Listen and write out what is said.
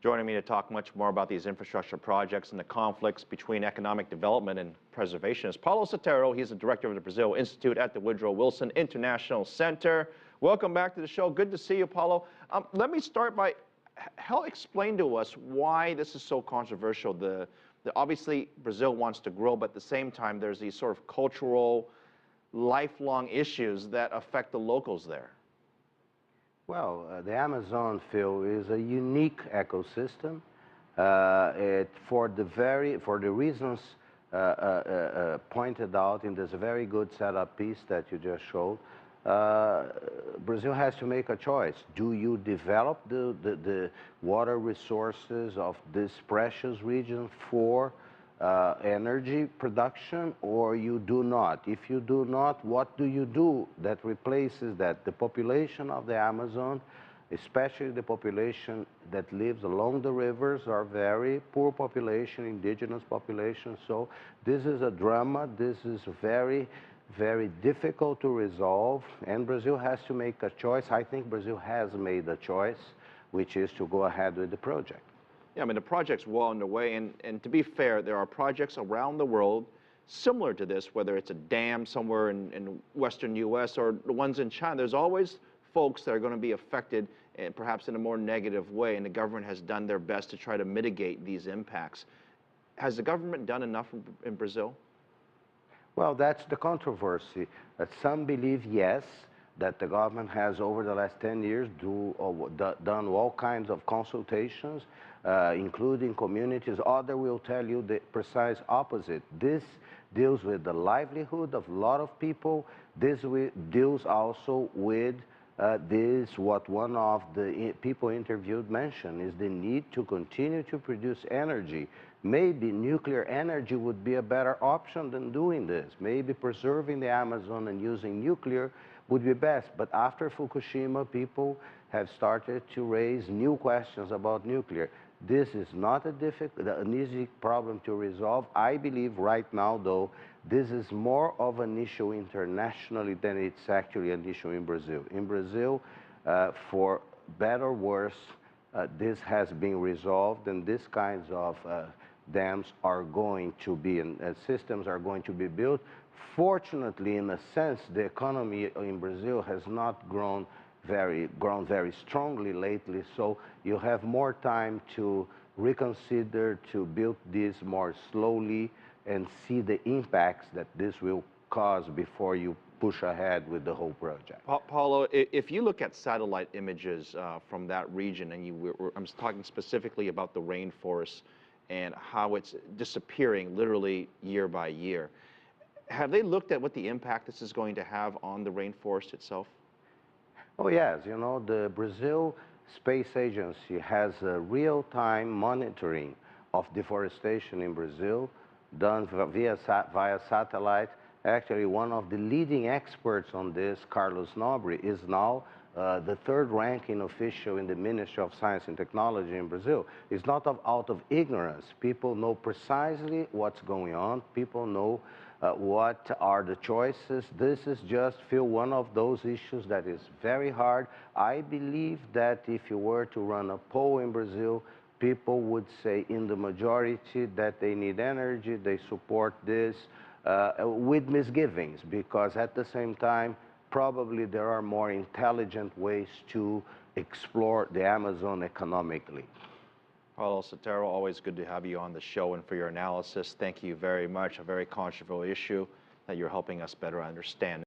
Joining me to talk much more about these infrastructure projects and the conflicts between economic development and preservation is Paulo Sotero. He's the director of the Brazil Institute at the Woodrow Wilson International Center. Welcome back to the show. Good to see you, Paulo. Let me start by explain to us why this is so controversial. Obviously, Brazil wants to grow, but at the same time, there's these sort of cultural, lifelong issues that affect the locals there. Well, the Amazon, Phil, is a unique ecosystem. For the reasons pointed out in this very good setup piece that you just showed, Brazil has to make a choice. Do you develop the water resources of this precious region for energy production, or you do not? If you do not, what do you do that replaces that? The population of the Amazon, especially the population that lives along the rivers, are very poor population, indigenous population. So this is a drama. This is very difficult to resolve, and Brazil has to make a choice. I think Brazil has made a choice, which is to go ahead with the project. Yeah, I mean, the project's well underway, and to be fair, there are projects around the world similar to this, whether it's a dam somewhere in western U.S. or the ones in China. There's always folks that are going to be affected, and perhaps in a more negative way, and the government has done their best to try to mitigate these impacts. Has the government done enough in Brazil? Well, that's the controversy. Some believe yes, that the government has over the last 10 years done all kinds of consultations, including communities. Others will tell you the precise opposite. This deals with the livelihood of a lot of people. This deals also with what one of the people interviewed mentioned, is the need to continue to produce energy. Maybe nuclear energy would be a better option than doing this. Maybe preserving the Amazon and using nuclear would be best. But after Fukushima, people have started to raise new questions about nuclear. This is not an easy problem to resolve. I believe right now, though, this is more of an issue internationally than it's actually an issue in Brazil. In Brazil, for better or worse, this has been resolved, and these kinds of dams are going to be, and systems are going to be built. Fortunately, in a sense, the economy in Brazil has not grown very strongly lately, so you have more time to reconsider, to build this more slowly and see the impacts that this will cause before you push ahead with the whole project. Paulo, if you look at satellite images from that region, and I'm talking specifically about the rainforest and how it's disappearing literally year by year, have they looked at what the impact this is going to have on the rainforest itself? Oh yes, you know, the Brazil Space Agency has a real-time monitoring of deforestation in Brazil, done via satellite. Actually, one of the leading experts on this, Carlos Nobre, is now the third ranking official in the Ministry of Science and Technology in Brazil. It's not out of ignorance. People know precisely what's going on. People know what are the choices. This is just, Phil, one of those issues that is very hard. I believe that if you were to run a poll in Brazil, people would say in the majority that they need energy, they support this, with misgivings, because at the same time, probably there are more intelligent ways to explore the Amazon economically. Paulo Sotero, always good to have you on the show and for your analysis. Thank you very much. A very controversial issue that you're helping us better understand.